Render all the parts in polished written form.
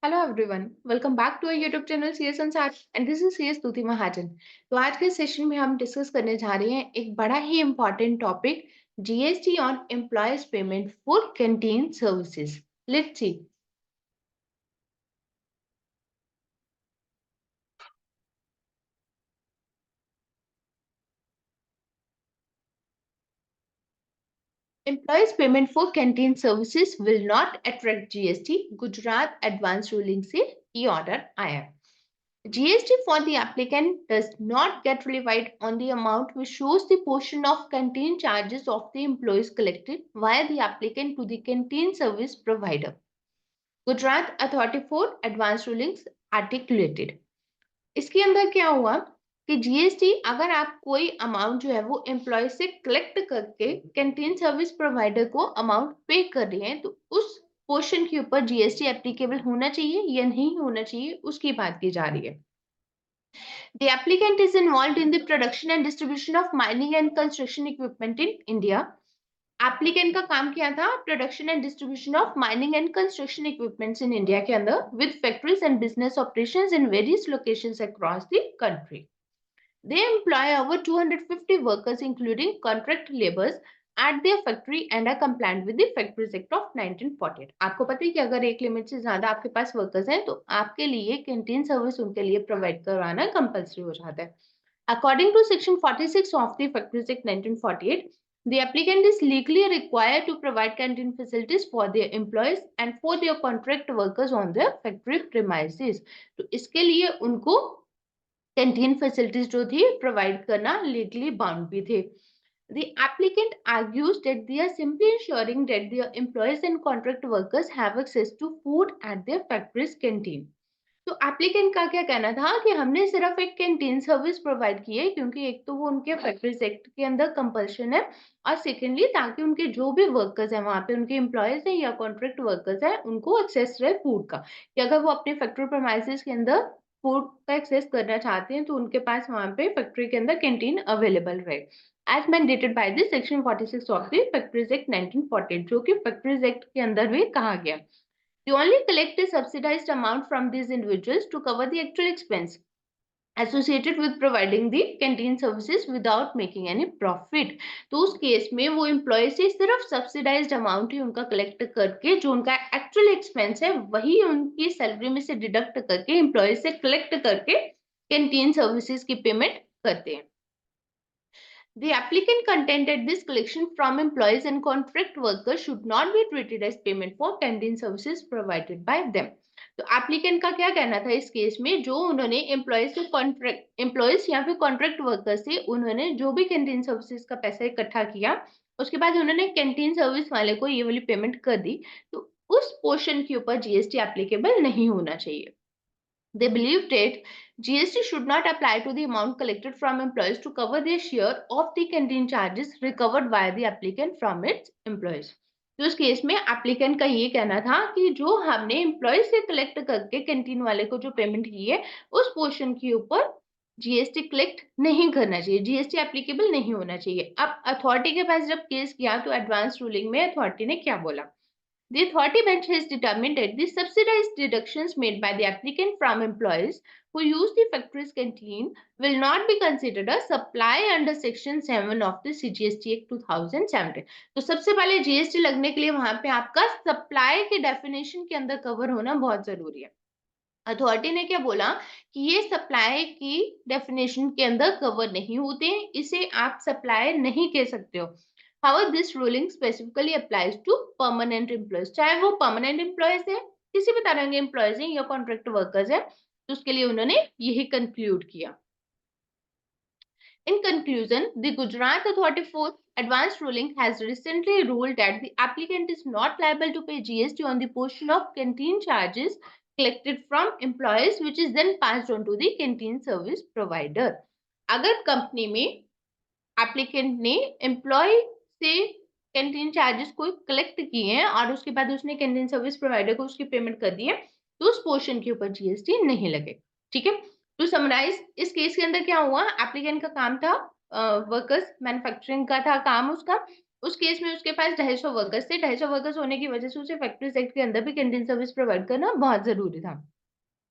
Hello everyone, welcome back to YouTube channel CS Ansar and this is CS Stuti Mahajan. तो आज के session में हम डिस्कस करने जा रहे हैं एक बड़ा ही important topic, GST on employees payment for canteen services. Let's see. Employees payment for canteen services will not attract GST। Gujarat advance ruling से ये ऑर्डर आया। GST for the applicant does not get relied on the amount which shows the portion of canteen charges of the employees collected via the applicant to the canteen service provider। Gujarat Authority for Advanced Rulings articulated। इसके अंदर क्या हुआ कि GST अगर आप कोई amount जो है वो एम्प्लॉय से कलेक्ट करके कैंटीन सर्विस प्रोवाइडर को अमाउंट पे कर रहे हैं तो उस पोर्शन के ऊपर जीएसटी एप्लीकेबल होना चाहिए या नहीं होना चाहिए उसकी बात की जा रही है। The applicant is involved in the production and distribution of mining and construction equipment in India। Applicant का काम क्या था? Production and distribution of mining and construction equipments in India के अंदर with factories and business operations in various locations across the country. They employ over 250 workers, including contract laborers, at their factory and are compliant with the Factories Act of 1948। आपको पता है कि अगर एक limit से ज्यादा आपके पास वर्कर्स हैं तो आपके लिए कैंटीन सर्विस उनके लिए प्रोवाइड करवाना कंपलसरी हो जाता है। According to Section 46 of the Factories Act 1948, the applicant is legally required to provide canteen facilities for their employees and for their contract workers on their factory premises। तो इसके लिए उनको कैंटीन फैसिलिटीज जो थी provide करना legally bound भी थे। The applicant argues that they are simply ensuring that their employees and contract workers have access to food at their factory's canteen। तो एप्लीकेंट का क्या कहना था कि हमने सिर्फ एक कैंटीन सर्विस प्रोवाइड की है क्योंकि एक तो वो उनके फैक्ट्रीज एक्ट के अंदर कंपल्शन है और सेकेंडली ताकि उनके जो भी वर्कर्स हैं वहां पे उनके एम्प्लॉयज हैं या कॉन्ट्रैक्ट वर्कर्स हैं उनको एक्सेस रहे फूड का कि अगर वो अपने फैक्ट्री प्रेमाइसेस के अंदर फूड का एक्सेस करना चाहते हैं तो उनके पास वहां पे फैक्ट्री के अंदर कैंटीन अवेलेबल रहे as mandated by the section 46 of the factories act 1948 जो कि फैक्ट्रीज एक्ट के अंदर भी कहा गया। You only collect a subsidized amount from these individuals to cover the actual expense associated with providing the canteen services without making any profit। तो उस case में वो एम्प्लॉय से सिर्फ सब्सिडाइज्ड अमाउंट ही उनका कलेक्ट करके जो उनका एक्चुअल एक्सपेंस है वही उनकी सैलरी में से डिडक्ट करके एम्प्लॉय से कलेक्ट करके कैंटीन सर्विसेज की पेमेंट करते हैं। The applicant contended this collection from employees and contract workers should not be treated as payment for canteen services provided by them। तो एप्लीकेंट का क्या कहना था इस केस में, जो उन्होंने एम्प्लॉयज या फिर कॉन्ट्रैक्ट वर्कर से उन्होंने जो भी कैंटीन सर्विसेज का पैसा इकट्ठा किया उसके बाद उन्होंने कैंटीन सर्विस वाले को ये वाली पेमेंट कर दी तो उस पोर्शन के ऊपर जीएसटी एप्लीकेबल नहीं होना चाहिए। They believe that GST should not apply to the amount collected from employees to cover their share of the canteen charges recovered by the applicant from its employees। तो उस case में applicant का ये कहना था कि जो हमने एम्प्लॉय से कलेक्ट करके कैंटीन वाले को जो पेमेंट की है उस पोर्शन के ऊपर जीएसटी कलेक्ट नहीं करना चाहिए, जीएसटी एप्लीकेबल नहीं होना चाहिए। अब अथॉरिटी के पास जब केस गया तो एडवांस रूलिंग में अथॉरिटी ने क्या बोला? The authority bench has determined that the subsidized deductions made by the applicant from employees who use the factory's canteen will not be considered a supply under Section 7 of the CGST Act 2017। तो सबसे पहले GST लगने के लिए वहां पे आपका supply के डेफिनेशन के अंदर कवर होना बहुत जरूरी है। अथॉरिटी ने क्या बोला कि ये सप्लाई की डेफिनेशन के अंदर कवर नहीं होते हैं, इसे आप सप्लाई नहीं कह सकते हो। However, this ruling specifically applies to permanent employees। चाहे वो permanent employees है, किसी भी तरह के employees हैं या contract workers हैं, तो उसके लिए उन्होंने यही conclude किया। In conclusion, the Gujarat Authority for Advanced Ruling has recently ruled that the applicant is not liable to pay GST on the portion of canteen charges collected from employees which is then passed on to the canteen service provider। अगर company में applicant ने employ से canteen charges को collect किए हैं और उसके बाद उसने कैंटीन सर्विस प्रोवाइडर को उसकी पेमेंट कर दी है तो उस पोर्शन के ऊपर जीएसटी नहीं लगेगा। ठीक है, तो समराइज इस केस के अंदर क्या हुआ, एप्लीकेंट का काम था वर्कर्स मैन्युफैक्चरिंग का था काम उसका, उस केस में उसके पास 250 वर्कर्स थे। 250 वर्कर्स होने की वजह से उसे फैक्ट्रीज एक्ट के अंदर भी कैंटीन सर्विस प्रोवाइड करना बहुत जरूरी था।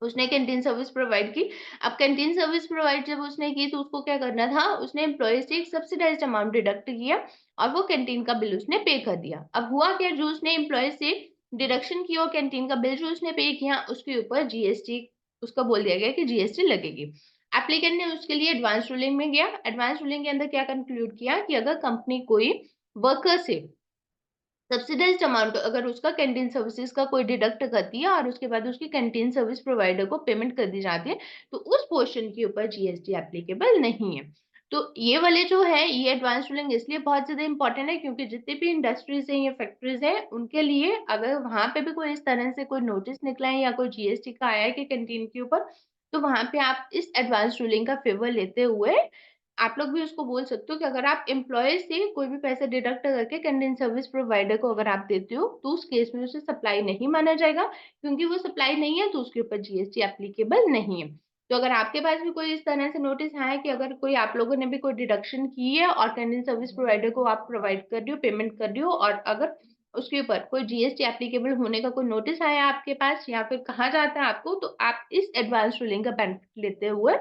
उसने कैंटीन सर्विस प्रोवाइड की। अब कैंटीन सर्विस प्रोवाइड जब उसने की तो उसको क्या करना था, उसने एम्प्लॉय से एक सब्सिडाइज्ड अमाउंट डिडक्ट किया और वो कैंटीन का बिल उसने पे कर दिया। अब हुआ क्या, जो उसने एम्प्लॉय से डिडक्शन किया और कैंटीन का बिल जो उसने पे किया उसके ऊपर जीएसटी, उसका बोल दिया गया कि जीएसटी लगेगी। एप्लीकेंट ने उसके लिए एडवांस रूलिंग में गया। एडवांस रूलिंग के अंदर क्या कंक्लूड किया कि अगर कंपनी कोई वर्कर से सब्सिडाइज्ड अमाउंट अगर उसका कैंटीन सर्विसेज का कोई डिडक्ट करती है और उसके बाद उसकी कैंटीन सर्विस प्रोवाइडर को पेमेंट कर दी जाती है तो उस पोर्शन के ऊपर जीएसटी एप्लीकेबल नहीं है। तो ये वाले जो है ये एडवांस रूलिंग इसलिए बहुत ज्यादा इंपॉर्टेंट है क्योंकि जितने भी इंडस्ट्रीज हैं या फैक्ट्रीज हैं उनके लिए अगर वहां पे भी कोई इस तरह से कोई नोटिस निकला है या कोई जीएसटी का आया है कि कैंटीन के ऊपर, तो वहां पे आप इस एडवांस रूलिंग का फेवर लेते हुए आप लोग भी उसको बोल सकते हो कि अगर आप एम्प्लॉय से कोई भी पैसा डिडक्ट करके कैंटीन सर्विस प्रोवाइडर को अगर आप देते हो तो उस केस में उसे सप्लाई नहीं माना जाएगा, क्योंकि वो सप्लाई नहीं है तो उसके ऊपर जीएसटी एप्लीकेबल नहीं है। तो अगर आपके पास भी कोई इस तरह से नोटिस आया कि अगर कोई आप लोगों ने भी कोई डिडक्शन की है और कैंटीन सर्विस प्रोवाइडर को आप प्रोवाइड कर रही हो, पेमेंट कर रही हो, और अगर उसके ऊपर कोई जीएसटी एप्लीकेबल होने का कोई नोटिस आया आपके पास या फिर कहा जाता है आपको, तो आप इस एडवांस रूलिंग का बेनिफिट लेते हुए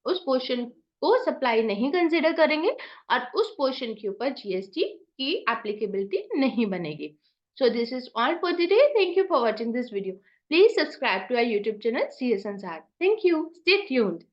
उस पोर्शन को सप्लाई नहीं कंसिडर करेंगे और उस पोर्शन के ऊपर जीएसटी की एप्लीकेबिलिटी नहीं बनेगी। So this is all for the day. Thank you for watching this video. Please subscribe to our YouTube channel CS Ansar। Thank you, stay tuned.